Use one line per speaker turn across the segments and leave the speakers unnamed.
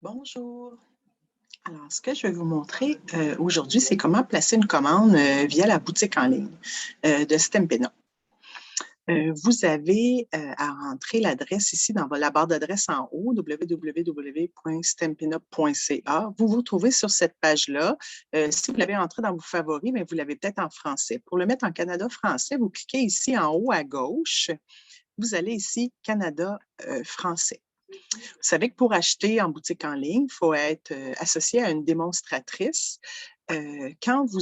Bonjour. Alors, ce que je vais vous montrer aujourd'hui, c'est comment placer une commande via la boutique en ligne de Stampin' Up. Vous avez à rentrer l'adresse ici dans la barre d'adresse en haut, www.stampinup.ca. Vous vous trouvez sur cette page-là. Si vous l'avez entré dans vos favoris, mais vous l'avez peut-être en français. Pour le mettre en Canada français, vous cliquez ici en haut à gauche. Vous allez ici Canada français. Vous savez que pour acheter en boutique en ligne, il faut être associé à une démonstratrice. Quand vous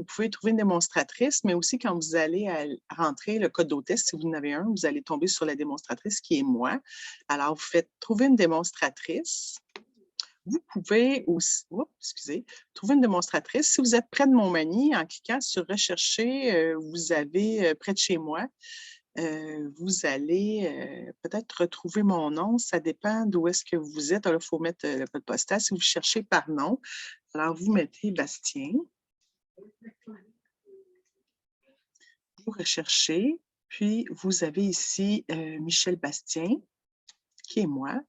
pouvez trouver une démonstratrice, mais aussi quand vous allez rentrer le code d'hôtesse, si vous en avez un, vous allez tomber sur la démonstratrice qui est moi. Alors, vous faites trouver une démonstratrice. Vous pouvez aussi, trouver une démonstratrice. Si vous êtes près de Montmagny, en cliquant sur rechercher, vous avez près de chez moi. Vous allez peut-être retrouver mon nom, ça dépend d'où est-ce que vous êtes. Alors, il faut mettre le code postal. Si vous cherchez par nom, alors vous mettez Bastien. Vous recherchez, puis vous avez ici Michel Bastien, qui est moi,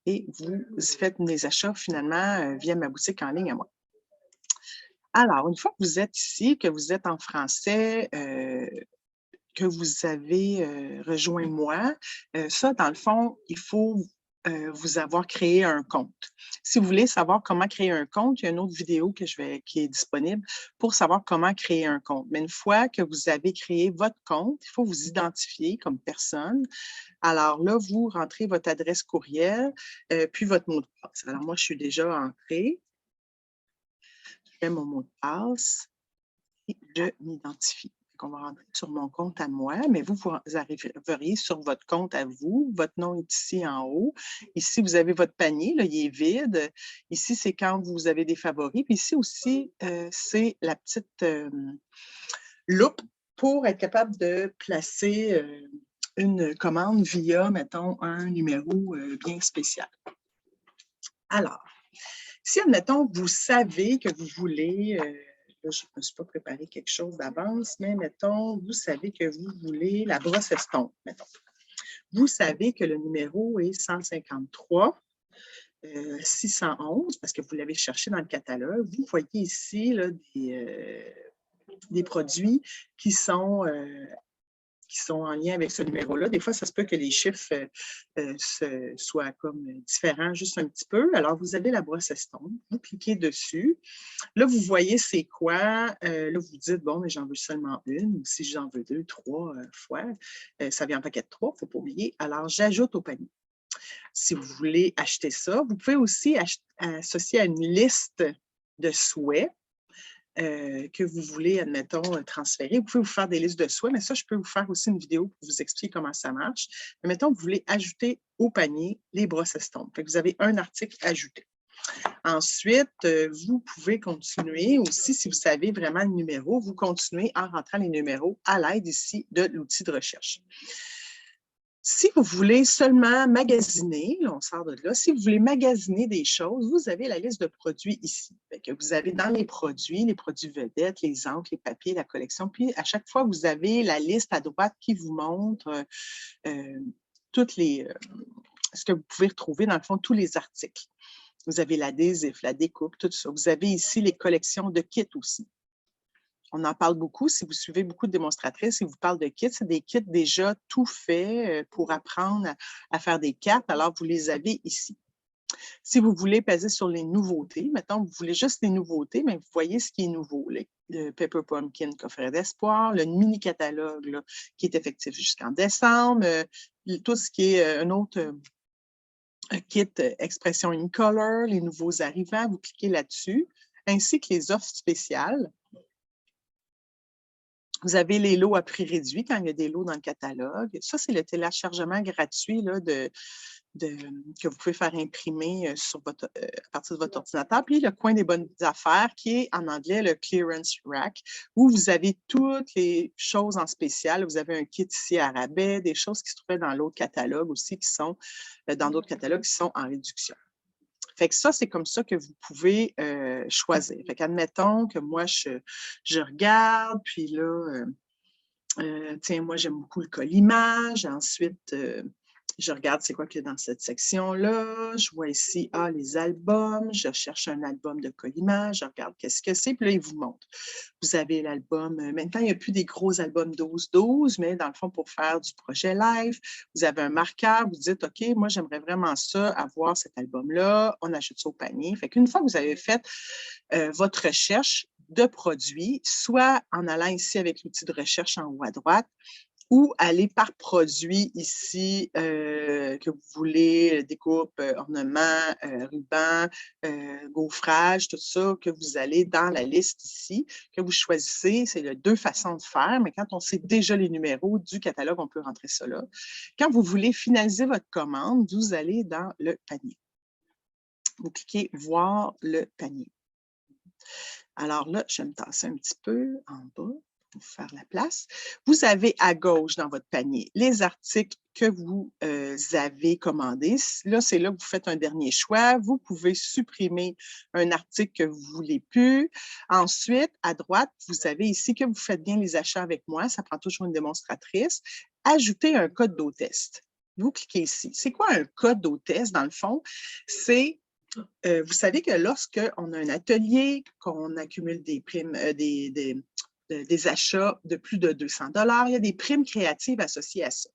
et vous faites des achats finalement via ma boutique en ligne à moi. Alors, une fois que vous êtes ici, que vous êtes en français, que vous avez rejoint moi, ça, dans le fond, il faut vous avoir créé un compte. Si vous voulez savoir comment créer un compte, il y a une autre vidéo qui est disponible pour savoir comment créer un compte. Mais une fois que vous avez créé votre compte, il faut vous identifier comme personne. Alors là, vous rentrez votre adresse courriel, puis votre mot de passe. Alors moi, je suis déjà entrée. Je fais mon mot de passe et je m'identifie. On va rentrer sur mon compte à moi, mais vous arriveriez sur votre compte à vous. Votre nom est ici en haut. Ici, vous avez votre panier, là, il est vide. Ici, c'est quand vous avez des favoris. Puis ici aussi, c'est la petite loupe pour être capable de placer une commande via, mettons, un numéro bien spécial. Alors, si, admettons, vous savez que vous voulez... là, je ne me suis pas préparé quelque chose d'avance, mais mettons, vous savez que vous voulez la brosse estompe, mettons. Vous savez que le numéro est 153 611, parce que vous l'avez cherché dans le catalogue. Vous voyez ici là, des produits qui sont en lien avec ce numéro-là. Des fois, ça se peut que les chiffres soient comme différents juste un petit peu. Alors, vous avez la brosse estompe, vous cliquez dessus. Là, vous voyez c'est quoi. Là, vous dites, bon, mais j'en veux seulement une, ou si j'en veux deux, trois fois. Ça vient en paquet de trois, il ne faut pas oublier. Alors, j'ajoute au panier. Si vous voulez acheter ça, vous pouvez aussi associer à une liste de souhaits que vous voulez, admettons, transférer. Vous pouvez vous faire des listes de souhaits, mais ça, je peux vous faire aussi une vidéo pour vous expliquer comment ça marche. Mais mettons, vous voulez ajouter au panier les brosses estompes. Vous avez un article ajouté. Ensuite, vous pouvez continuer aussi, si vous savez vraiment le numéro, vous continuez en rentrant les numéros à l'aide ici de l'outil de recherche. Si vous voulez seulement magasiner, là, on sort de là, si vous voulez magasiner des choses, vous avez la liste de produits ici. Que vous avez dans les produits vedettes, les encres, les papiers, la collection. Puis, à chaque fois, vous avez la liste à droite qui vous montre toutes ce que vous pouvez retrouver, dans le fond, tous les articles. Vous avez l'adhésif, la découpe, tout ça. Vous avez ici les collections de kits aussi. On en parle beaucoup. Si vous suivez beaucoup de démonstratrices, ils vous parlent de kits. C'est des kits déjà tout faits pour apprendre à faire des cartes. Alors, vous les avez ici. Si vous voulez peser sur les nouveautés, mettons, vous voulez juste les nouveautés, mais vous voyez ce qui est nouveau. Le Pepper Pumpkin coffret d'espoir, le mini-catalogue là, qui est effectif jusqu'en décembre, tout ce qui est un autre kit Expression in Color, les nouveaux arrivants, vous cliquez là-dessus, ainsi que les offres spéciales. Vous avez les lots à prix réduit quand il y a des lots dans le catalogue. Ça, c'est le téléchargement gratuit là, que vous pouvez faire imprimer à partir de votre ordinateur. Puis le coin des bonnes affaires, qui est en anglais le clearance rack, où vous avez toutes les choses en spécial. Vous avez un kit ici à rabais, des choses qui se trouvaient dans l'autre catalogue aussi, qui sont dans d'autres catalogues qui sont en réduction. Fait que ça, c'est comme ça que vous pouvez choisir. Fait qu'admettons que moi, je regarde, puis là, tiens, moi, j'aime beaucoup le collimage. Ensuite, Je regarde c'est quoi qu'il y a dans cette section-là. Je vois ici, les albums. Je cherche un album de collimage. Je regarde qu'est-ce que c'est. Puis là, il vous montre. Vous avez l'album, maintenant, il n'y a plus des gros albums 12-12, mais dans le fond, pour faire du projet live, vous avez un marqueur, vous dites, OK, moi, j'aimerais vraiment ça, avoir cet album-là. On ajoute ça au panier. Fait qu'une fois que vous avez fait votre recherche de produits, soit en allant ici avec l'outil de recherche en haut à droite, ou aller par produit ici que vous voulez, découpe, ornement, ruban, gaufrage, tout ça, que vous allez dans la liste ici, que vous choisissez. C'est les deux façons de faire, mais quand on sait déjà les numéros du catalogue, on peut rentrer ça là. Quand vous voulez finaliser votre commande, vous allez dans le panier. Vous cliquez « Voir le panier ». Alors là, je vais me tasser un petit peu en bas pour faire la place. Vous avez à gauche dans votre panier les articles que vous avez commandés. Là, c'est là que vous faites un dernier choix. Vous pouvez supprimer un article que vous ne voulez plus. Ensuite, à droite, vous avez ici que vous faites bien les achats avec moi. Ça prend toujours une démonstratrice. Ajouter un code d'hôtesse. Vous cliquez ici. C'est quoi un code d'hôtesse, dans le fond? C'est vous savez que lorsqu'on a un atelier, qu'on accumule des primes, des achats de plus de 200 $, il y a des primes créatives associées à ça.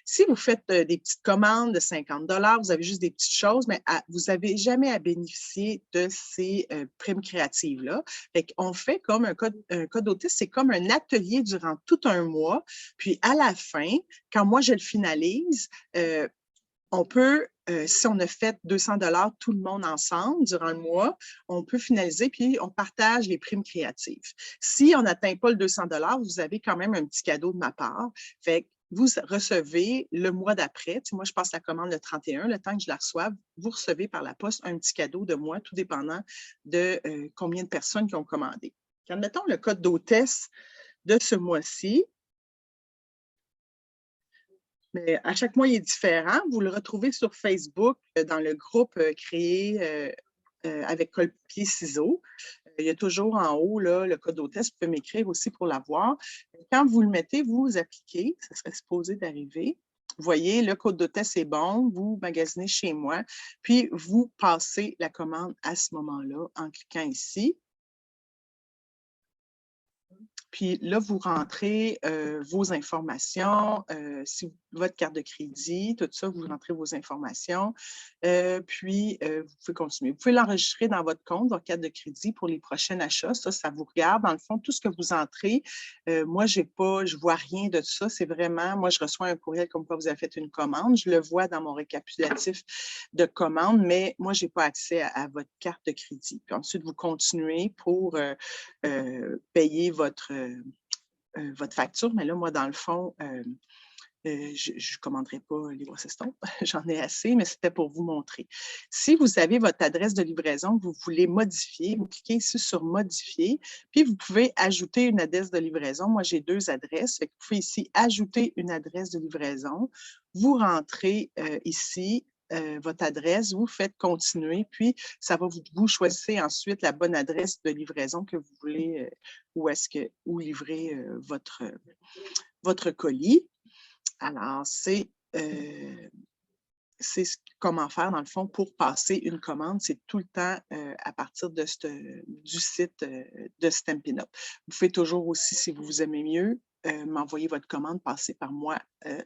Si vous faites des petites commandes de 50 $, vous avez juste des petites choses, mais vous n'avez jamais à bénéficier de ces primes créatives-là. On fait comme un code d'autiste, c'est comme un atelier durant tout un mois. Puis à la fin, quand moi je le finalise, on peut, si on a fait 200 $ tout le monde ensemble durant le mois, on peut finaliser, puis on partage les primes créatives. Si on n'atteint pas le 200 $, vous avez quand même un petit cadeau de ma part. Fait que vous recevez le mois d'après, moi je passe la commande le 31, le temps que je la reçoive, vous recevez par la poste un petit cadeau de moi, tout dépendant de combien de personnes qui ont commandé. Admettons le code d'hôtesse de ce mois-ci. Mais à chaque mois, il est différent. Vous le retrouvez sur Facebook dans le groupe créé avec colle, papier, ciseaux. Il y a toujours en haut là, le code d'hôtesse. Vous pouvez m'écrire aussi pour l'avoir. Quand vous le mettez, vous appliquez. Ça serait supposé d'arriver. Vous voyez, le code d'hôtesse est bon. Vous magasinez chez moi. Puis, vous passez la commande à ce moment-là en cliquant ici. Puis là, vous rentrez vos informations, votre carte de crédit, tout ça, vous rentrez vos informations. Puis, vous pouvez continuer. Vous pouvez l'enregistrer dans votre compte, votre carte de crédit pour les prochains achats. Ça vous regarde. Dans le fond, tout ce que vous entrez, moi, je ne vois rien de ça. C'est vraiment, moi, je reçois un courriel comme quoi vous avez fait une commande. Je le vois dans mon récapitulatif de commande, mais moi, je n'ai pas accès à votre carte de crédit. Puis ensuite, vous continuez pour payer votre facture, mais là, moi, dans le fond, je ne commanderai pas les grosses estompes, j'en ai assez, mais c'était pour vous montrer. Si vous avez votre adresse de livraison que vous voulez modifier, vous cliquez ici sur « Modifier », puis vous pouvez ajouter une adresse de livraison. Moi, j'ai 2 adresses. Fait que vous pouvez ici « Ajouter une adresse de livraison ». Vous rentrez ici votre adresse, vous faites « Continuer », puis ça va vous choisissez ensuite la bonne adresse de livraison que vous voulez, où livrer votre colis. Alors, c'est comment faire, dans le fond, pour passer une commande. C'est tout le temps à partir du site de Stampin' Up. Vous pouvez toujours aussi, si vous aimez mieux, m'envoyer votre commande, passer par moi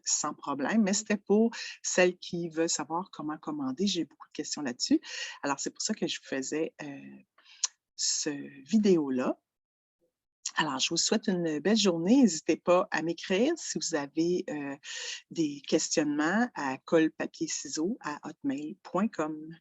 sans problème. Mais c'était pour celles qui veulent savoir comment commander. J'ai beaucoup de questions là-dessus. Alors, c'est pour ça que je faisais ce vidéo-là. Alors, je vous souhaite une belle journée. N'hésitez pas à m'écrire si vous avez des questionnements à colle-papier-ciseaux@hotmail.com.